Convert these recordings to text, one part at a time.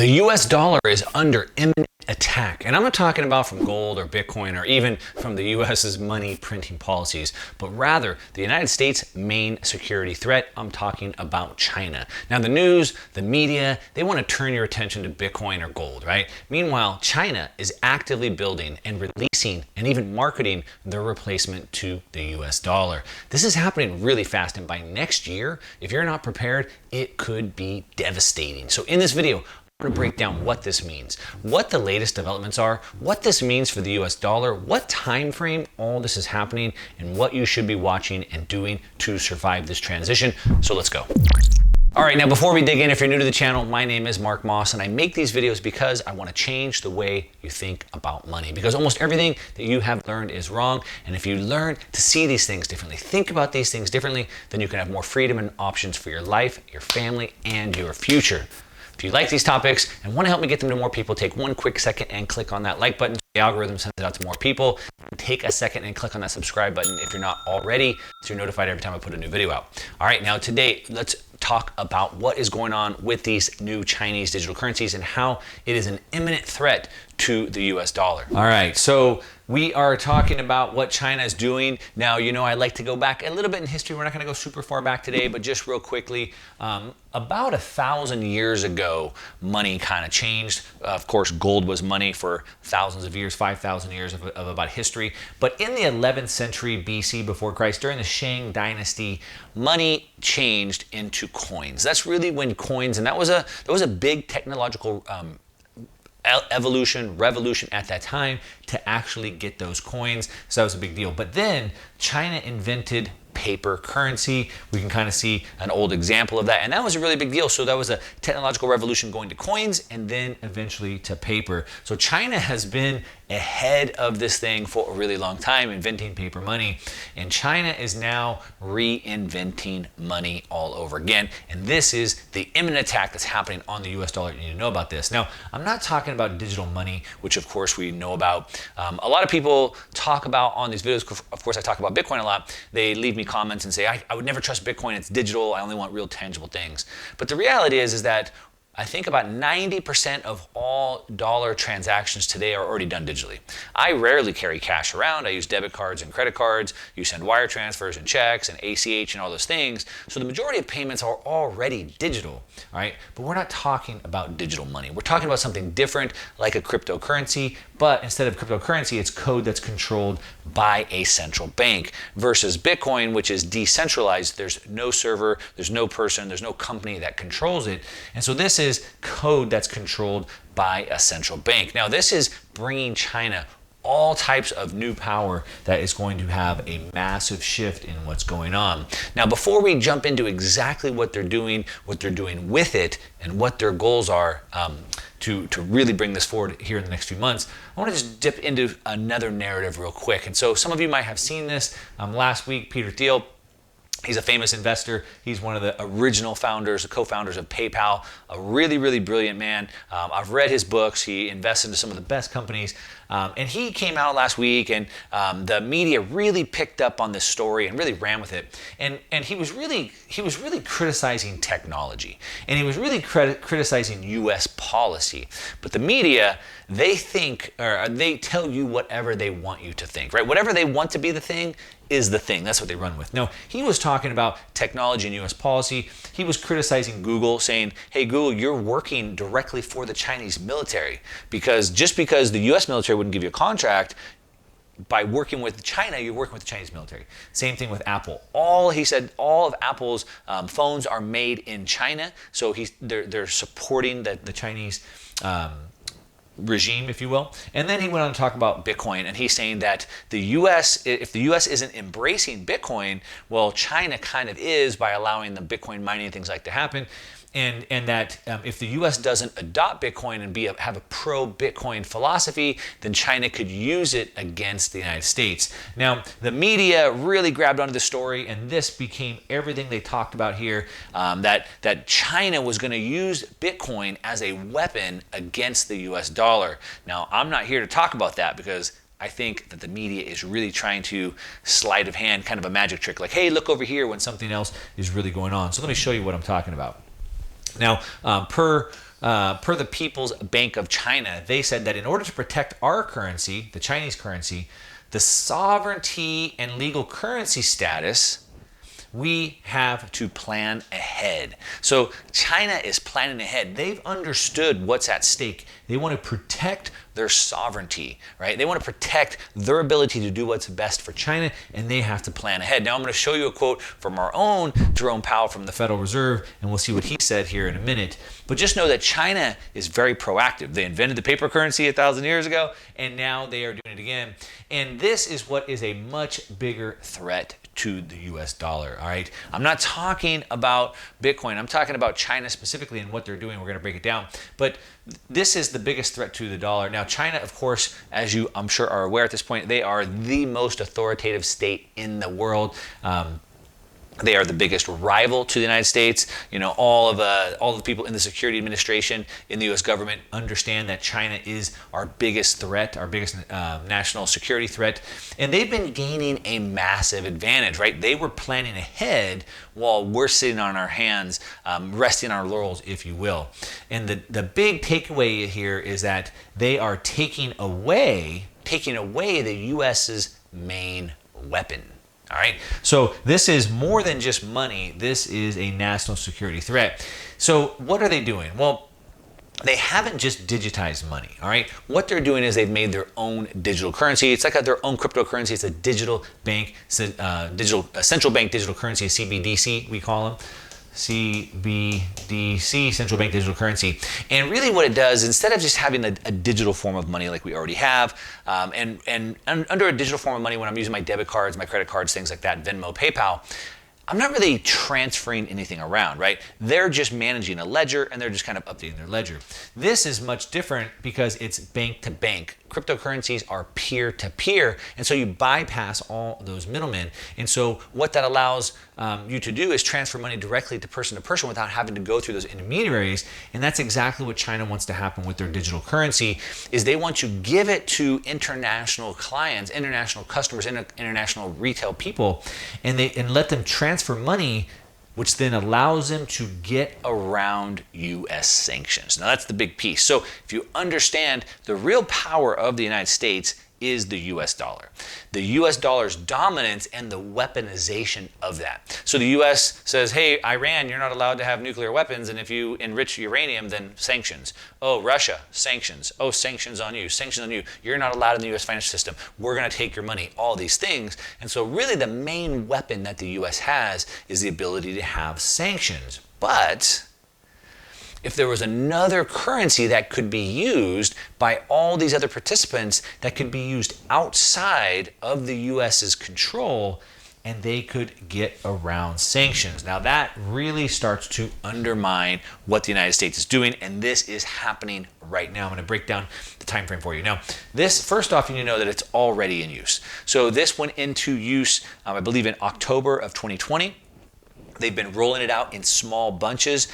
The US dollar is under imminent attack. And I'm not talking about from gold or Bitcoin or even from the US's money printing policies, but rather the United States' main security threat. I'm talking about China. Now, the news, the media, they want to turn your attention to Bitcoin or gold, right? Meanwhile, China is actively building and releasing and even marketing their replacement to the US dollar. This is happening really fast, and by next year, if you're not prepared, it could be devastating. So in this video, I'm going to break down what this means, what the latest developments are, what this means for the US dollar, what time frame all this is happening, and what you should be watching and doing to survive this transition. So let's go. All right, now before we dig in, if you're new to the channel, my name is Mark Moss, and I make these videos because I want to change the way you think about money, because almost everything that you have learned is wrong. And if you learn to see these things differently, think about these things differently, then you can have more freedom and options for your life, your family, and your future. If you like these topics and want to help me get them to more people, take one quick second and click on that like button so the algorithm sends it out to more people. Take a second and click on that subscribe button if you're not already, so you're notified every time I put a new video out. All right, now today, let's talk about what is going on with these new Chinese digital currencies and how it is an imminent threat to the US dollar. All right, so we are talking about what China is doing. Now, you know, I like to go back a little bit in history. We're not gonna go super far back today, but just real quickly, about 1,000 years ago, money kind of changed. Of course, gold was money for thousands of years, 5,000 years of about history. But in the 11th century BC before Christ, during the Shang dynasty, money changed into coins. That's really when coins, and that was a big technological revolution at that time to actually get those coins. So that was a big deal. But then China invented paper currency. We can kind of see an old example of that. And that was a really big deal. So that was a technological revolution going to coins and then eventually to paper. So China has been ahead of this thing for a really long time, inventing paper money. And China is now reinventing money all over again. And this is the imminent attack that's happening on the US dollar. You need to know about this. Now, I'm not talking about digital money, which of course we know about. A lot of people talk about on these videos, of course I talk about Bitcoin a lot. They leave me comments and say, I would never trust Bitcoin, it's digital, I only want real tangible things. But the reality is that I think about 90% of all dollar transactions today are already done digitally. I rarely carry cash around. I use debit cards and credit cards. You send wire transfers and checks and ACH and all those things. So the majority of payments are already digital, all right? But we're not talking about digital money. We're talking about something different, like a cryptocurrency, but instead of cryptocurrency, it's code that's controlled by a central bank versus Bitcoin, which is decentralized. There's no server, there's no person, there's no company that controls it. And so this is code that's controlled by a central bank. Now, this is bringing China all types of new power that is going to have a massive shift in what's going on. Now, before we jump into exactly what they're doing with it, and what their goals are to really bring this forward here in the next few months, I want to just dip into another narrative real quick. And so some of you might have seen this last week. Peter Thiel, he's a famous investor. He's one of the original founders, the co-founders of PayPal, a really, really brilliant man. I've read his books. He invests into some of the best companies. And he came out last week, and the media really picked up on this story and really ran with it. And he was really criticizing technology, and he was really criticizing U.S. policy. But the media, they think, or they tell you whatever they want you to think, right? Whatever they want to be the thing is the thing. That's what they run with. No, he was talking about technology and U.S. policy. He was criticizing Google, saying, hey, Google, you're working directly for the Chinese military, because just because the U.S. military wouldn't give you a contract, by working with China, you're working with the Chinese military. Same thing with Apple. He said all of Apple's phones are made in China, so they're supporting the Chinese regime, if you will. And then he went on to talk about Bitcoin, and he's saying that the US, if the US isn't embracing Bitcoin, well, China kind of is, by allowing the Bitcoin mining and things like to happen. And that if the U.S. doesn't adopt Bitcoin and have a pro-Bitcoin philosophy, then China could use it against the United States. Now, the media really grabbed onto the story, and this became everything they talked about here, that China was going to use Bitcoin as a weapon against the U.S. dollar. Now, I'm not here to talk about that, because I think that the media is really trying to sleight of hand, kind of a magic trick, like, hey, look over here, when something else is really going on. So let me show you what I'm talking about. Now, per the People's Bank of China, they said that in order to protect our currency, the Chinese currency, the sovereignty and legal currency status, we have to plan ahead. So China is planning ahead. They've understood what's at stake. They want to protect their sovereignty, right? They want to protect their ability to do what's best for China, and they have to plan ahead. Now I'm going to show you a quote from our own Jerome Powell from the Federal Reserve, and we'll see what he said here in a minute. But just know that China is very proactive. They invented the paper currency 1,000 years ago, and now they are doing it again. And this is what is a much bigger threat to the US dollar, all right? I'm not talking about Bitcoin. I'm talking about China specifically and what they're doing. We're going to break it down. But this is the biggest threat to the dollar. Now, China, of course, as you I'm sure are aware at this point, they are the most authoritative state in the world. They are the biggest rival to the United States. You know, all the people in the Security Administration in the U.S. government understand that China is our biggest threat, our biggest national security threat, and they've been gaining a massive advantage. Right? They were planning ahead while we're sitting on our hands, resting on our laurels, if you will. And the big takeaway here is that they are taking away the U.S.'s main weapon. All right, so this is more than just money. This is a national security threat. So what are they doing? Well, they haven't just digitized money. All right, what they're doing is they've made their own digital currency. It's like their own cryptocurrency. It's a digital bank, central bank digital currency, a CBDC we call them. CBDC, central bank digital currency. And really what it does, instead of just having a digital form of money like we already have, and under a digital form of money, when I'm using my debit cards, my credit cards, things like that, Venmo, PayPal, I'm not really transferring anything around, right? They're just managing a ledger and they're just kind of updating their ledger. This is much different because it's bank to bank. Cryptocurrencies are peer to peer, and so you bypass all those middlemen. And so what that allows you to do is transfer money directly to person without having to go through those intermediaries. And that's exactly what China wants to happen with their digital currency, is they want to give it to international clients, international customers, international retail people, and let them transfer money, which then allows them to get around U.S. sanctions. Now that's the big piece. So if you understand, the real power of the United States is the U.S. dollar. The U.S. dollar's dominance and the weaponization of that. So the U.S. says, hey, Iran, you're not allowed to have nuclear weapons, and if you enrich uranium, then sanctions. Oh, Russia, sanctions. Oh, sanctions on you, sanctions on you. You're not allowed in the U.S. financial system. We're going to take your money, all these things. And so really the main weapon that the U.S. has is the ability to have sanctions. But if there was another currency that could be used by all these other participants, that could be used outside of the US's control, and they could get around sanctions. Now that really starts to undermine what the United States is doing, and this is happening right now. I'm going to break down the time frame for you. Now, this, first off, you need to know that it's already in use. So this went into use, I believe, in October of 2020. They've been rolling it out in small bunches,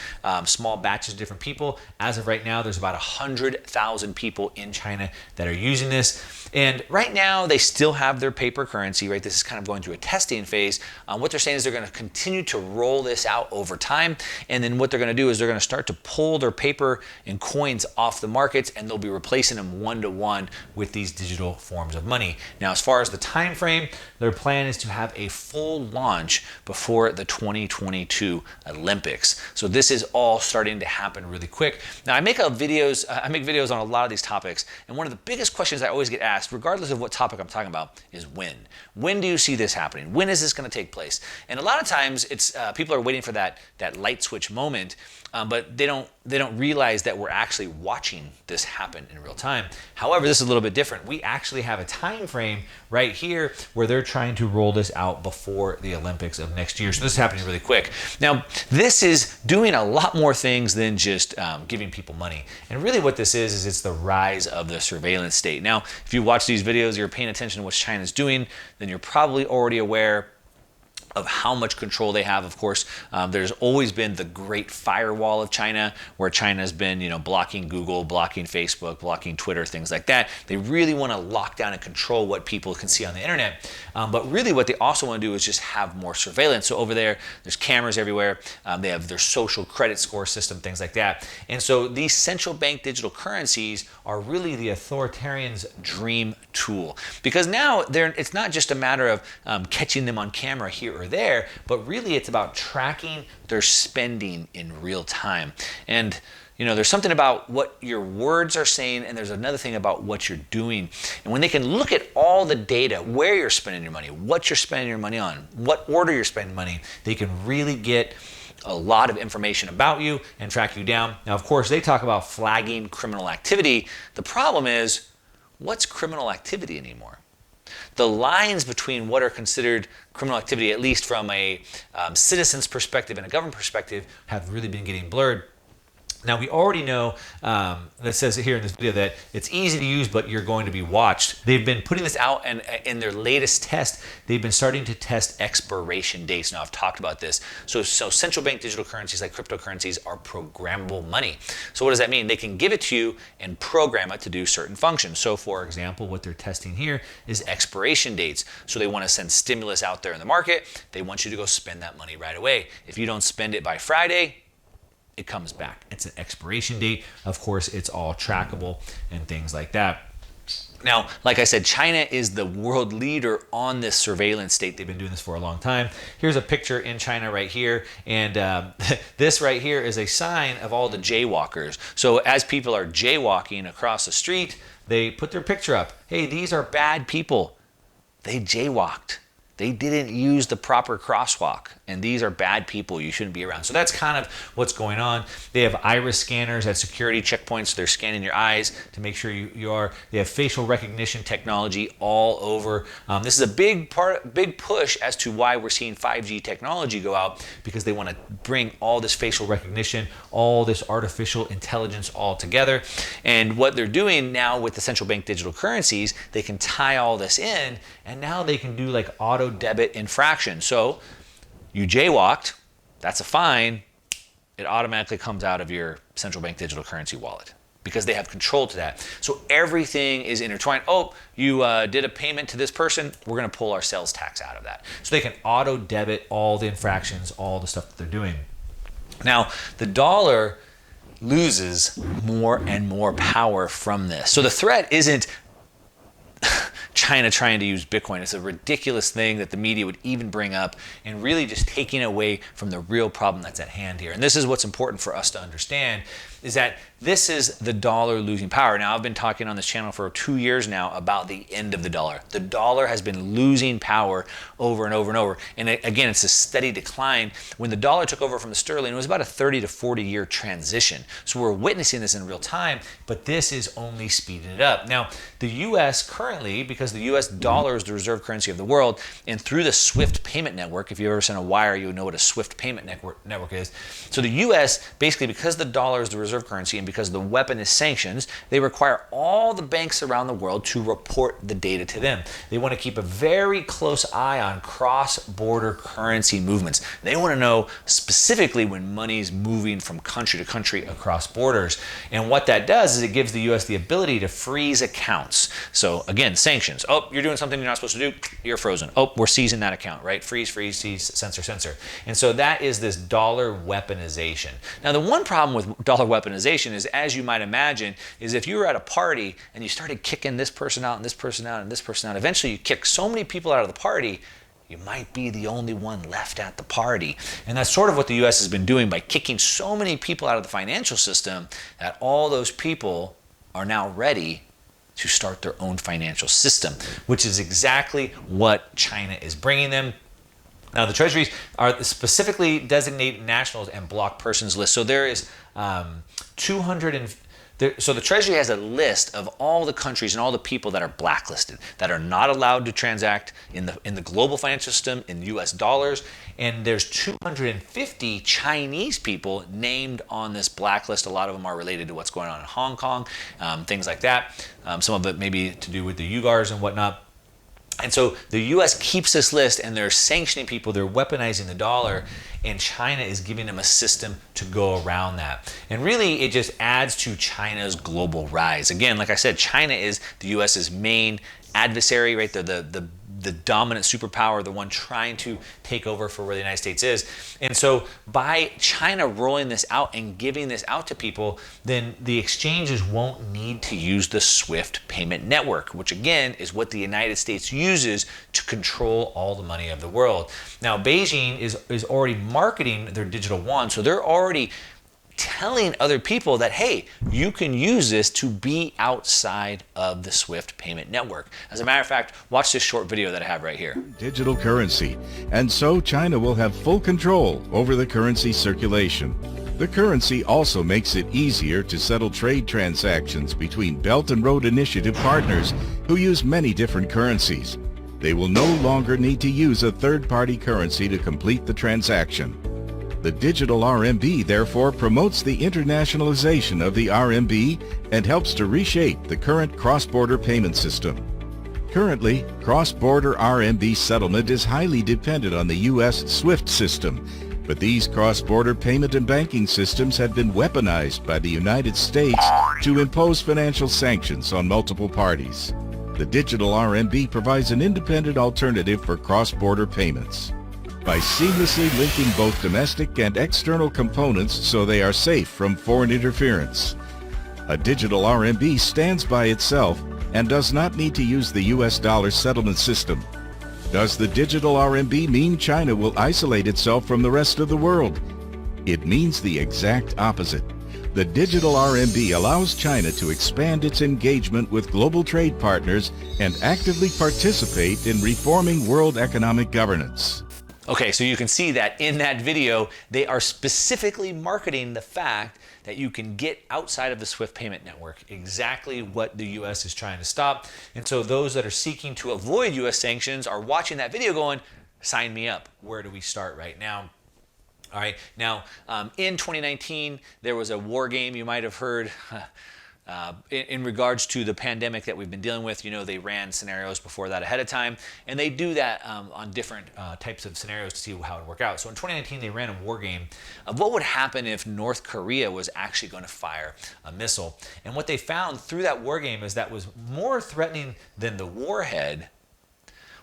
small batches of different people. As of right now, there's about 100,000 people in China that are using this. And right now, they still have their paper currency, right? This is kind of going through a testing phase. What they're saying is they're going to continue to roll this out over time. And then what they're going to do is they're going to start to pull their paper and coins off the markets, and they'll be replacing them one-to-one with these digital forms of money. Now, as far as the time frame, their plan is to have a full launch before the 2022 Olympics. So this is all starting to happen really quick. Now, I make videos on a lot of these topics, and one of the biggest questions I always get asked, regardless of what topic I'm talking about, is when. When do you see this happening? When is this going to take place? And a lot of times, it's people are waiting for that light switch moment, but they don't realize that we're actually watching this happen in real time. However, this is a little bit different. We actually have a time frame right here where they're trying to roll this out before the Olympics of next year. So this is happening really quick. Now, this is doing a lot more things than just giving people money. And really what this is it's the rise of the surveillance state. Now, if you watch these videos, you're paying attention to what China's doing, then you're probably already aware of how much control they have. Of course, there's always been the great firewall of China, where China's been, blocking Google, blocking Facebook, blocking Twitter, things like that. They really want to lock down and control what people can see on the internet. But really what they also want to do is just have more surveillance. So over there's cameras everywhere. They have their social credit score system, things like that. And so these central bank digital currencies are really the authoritarian's dream tool, because now it's not just a matter of catching them on camera here or there, but really it's about tracking their spending in real time. And there's something about what your words are saying, and there's another thing about what you're doing. And when they can look at all the data, where you're spending your money, what you're spending your money on, what order you're spending money, they can really get a lot of information about you and track you down. Now, of course, they talk about flagging criminal activity. The problem is, what's criminal activity anymore? The lines between what are considered criminal activity, at least from a citizen's perspective and a government perspective, have really been getting blurred. Now, we already know, that says here in this video, that it's easy to use, but you're going to be watched. They've been putting this out, and in their latest test, they've been starting to test expiration dates. Now, I've talked about this. So central bank digital currencies like cryptocurrencies are programmable money. So what does that mean? They can give it to you and program it to do certain functions. So for example, what they're testing here is expiration dates. So they want to send stimulus out there in the market. They want you to go spend that money right away. If you don't spend it by Friday, it comes back. It's an expiration date. Of course, it's all trackable and things like that. Now, like I said, China is the world leader on this surveillance state. They've been doing this for a long time. Here's a picture in China right here. And this right here is a sign of all the jaywalkers. So as people are jaywalking across the street, they put their picture up. Hey, these are bad people. They jaywalked. They didn't use the proper crosswalk, and these are bad people you shouldn't be around. So that's kind of what's going on. They have iris scanners at security checkpoints. They're scanning your eyes to make sure you are. They have facial recognition technology all over. This is a big push as to why we're seeing 5G technology go out, because they want to bring all this facial recognition, all this artificial intelligence all together. And what they're doing now with the central bank digital currencies, they can tie all this in, and now they can do like auto debit infraction. So you jaywalked, that's a fine. It automatically comes out of your central bank digital currency wallet, because they have control to that. So everything is intertwined. Oh, you did a payment to this person, we're going to pull our sales tax out of that. So they can auto debit all the infractions, all the stuff that they're doing. Now, the dollar loses more and more power from this. So the threat isn't China trying to use Bitcoin. It's a ridiculous thing that the media would even bring up, and really just taking away from the real problem that's at hand here. And this is what's important for us to understand, is that this is the dollar losing power. Now, I've been talking on this channel for 2 years now about the end of the dollar. The dollar has been losing power over and over and over. And again, it's a steady decline. When the dollar took over from the sterling, it was about a 30 to 40 year transition. So we're witnessing this in real time, but this is only speeding it up. Now, the US currently, because the US dollar is the reserve currency of the world, and through the SWIFT payment network, if you ever sent a wire, you know what a SWIFT payment network is. So the US, basically, because the dollar is the reserve currency and because the weapon is sanctions, they require all the banks around the world to report the data to them. They want to keep a very close eye on cross-border currency movements. They want to know specifically when money is moving from country to country across borders. And what that does is it gives the US the ability to freeze accounts. So again, sanctions. Oh, you're doing something you're not supposed to do, you're frozen. Oh, we're seizing that account, right? Freeze, seize, censor. And so that is this dollar weaponization. Now, the one problem with dollar weaponization is, as you might imagine, is if you were at a party and you started kicking this person out and this person out and this person out, eventually you kick so many people out of the party, you might be the only one left at the party. And that's sort of what the US has been doing by kicking so many people out of the financial system, that all those people are now ready to start their own financial system, which is exactly what China is bringing them. Now, the treasuries are specifically designate nationals and block persons list. So there is so the Treasury has a list of all the countries and all the people that are blacklisted, that are not allowed to transact in the global financial system in US dollars. And there's 250 Chinese people named on this blacklist. A lot of them are related to what's going on in Hong Kong, things like that. Some of it maybe to do with the Uyghurs and whatnot. And so the US keeps this list and they're sanctioning people, they're weaponizing the dollar, and China is giving them a system to go around that. And really it just adds to China's global rise. Again, like I said, China is the US's main adversary, right? The dominant superpower, the one trying to take over for where the United States is. And so by China rolling this out and giving this out to people, then the exchanges won't need to use the SWIFT payment network, which again is what the United States uses to control all the money of the world. Now, Beijing is already marketing their digital yuan, so they're already telling other people that, hey, you can use this to be outside of the SWIFT payment network. As a matter of fact, watch this short video that I have right here. Digital currency, and so China will have full control over the currency circulation. The currency also makes it easier to settle trade transactions between Belt and Road Initiative partners who use many different currencies. They will no longer need to use a third-party currency to complete the transaction. The digital RMB therefore promotes the internationalization of the RMB and helps to reshape the current cross-border payment system. Currently, cross-border RMB settlement is highly dependent on the U.S. SWIFT system, but these cross-border payment and banking systems have been weaponized by the United States to impose financial sanctions on multiple parties. The digital RMB provides an independent alternative for cross-border payments by seamlessly linking both domestic and external components so they are safe from foreign interference. A digital RMB stands by itself and does not need to use the US dollar settlement system. Does the digital RMB mean China will isolate itself from the rest of the world? It means the exact opposite. The digital RMB allows China to expand its engagement with global trade partners and actively participate in reforming world economic governance. Okay, so you can see that in that video, they are specifically marketing the fact that you can get outside of the SWIFT payment network, exactly what the US is trying to stop. And so those that are seeking to avoid US sanctions are watching that video going, sign me up. Where do we start right now? All right, now in 2019, there was a war game you might have heard in regards to the pandemic that we've been dealing with. You know, they ran scenarios before that ahead of time, and they do that on different types of scenarios to see how it would work out. So in 2019, they ran a war game of what would happen if North Korea was actually going to fire a missile. And what they found through that war game is that was more threatening than the warhead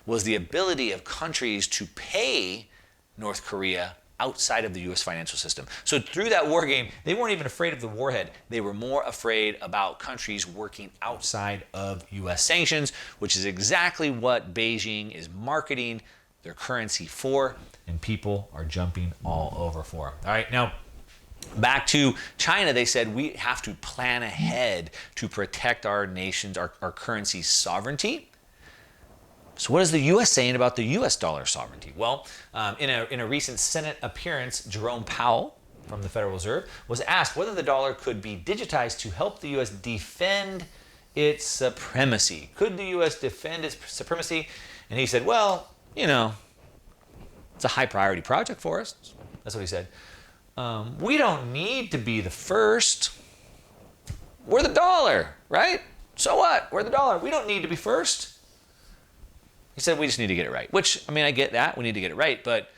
was the ability of countries to pay North Korea outside of the U.S. financial system. So through that war game, they weren't even afraid of the warhead. They were more afraid about countries working outside of U.S. sanctions, which is exactly what Beijing is marketing their currency for, and people are jumping all over for them. All right, now back to China, they said we have to plan ahead to protect our nation's, our currency's sovereignty. So what is the U.S. saying about the U.S. dollar sovereignty? Well, in a recent Senate appearance, Jerome Powell from the Federal Reserve was asked whether the dollar could be digitized to help the U.S. defend its supremacy. Could the U.S. defend its supremacy? And he said, well, you know, it's a high priority project for us. That's what he said. We don't need to be the first. We're the dollar, right? So what? We're the dollar. We don't need to be first. He said, we just need to get it right, which, I mean, I get that. We need to get it right. But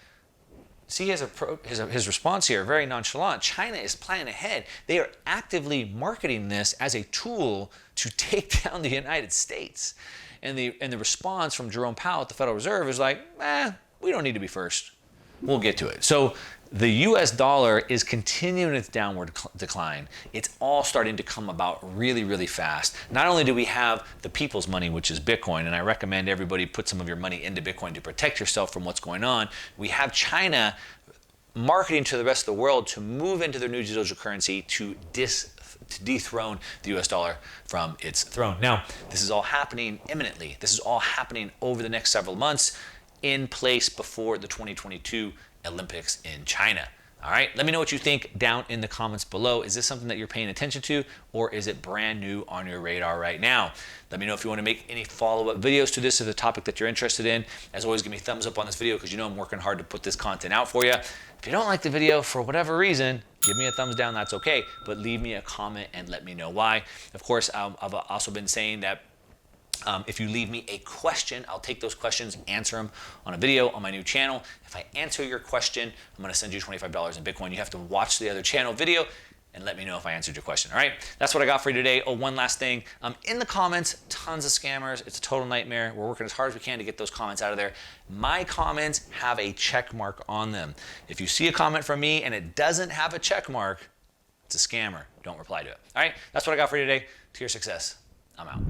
see his response here, very nonchalant. China is planning ahead. They are actively marketing this as a tool to take down the United States. And the response from Jerome Powell at the Federal Reserve is like, we don't need to be first. We'll get to it. So the US dollar is continuing its downward decline. It's all starting to come about really, really fast. Not only do we have the people's money, which is Bitcoin, and I recommend everybody put some of your money into Bitcoin to protect yourself from what's going on. We have China marketing to the rest of the world to move into their new digital currency to dethrone the US dollar from its throne. Now, this is all happening imminently. This is all happening over the next several months in place before the 2022 Olympics in China. All right, let me know what you think down in the comments below. Is this something that you're paying attention to, or is it brand new on your radar right now? Let me know if you want to make any follow-up videos to this, or the topic that you're interested in. As always, give me a thumbs up on this video because you know I'm working hard to put this content out for you. If you don't like the video for whatever reason, give me a thumbs down, that's okay, but leave me a comment and let me know why. Of course, I've also been saying that If you leave me a question, I'll take those questions, answer them on a video on my new channel. If I answer your question, I'm going to send you $25 in Bitcoin. You have to watch the other channel video and let me know if I answered your question. All right, that's what I got for you today. Oh, one last thing. In the comments, tons of scammers. It's a total nightmare. We're working as hard as we can to get those comments out of there. My comments have a check mark on them. If you see a comment from me and it doesn't have a check mark, it's a scammer. Don't reply to it. All right, that's what I got for you today. To your success, I'm out.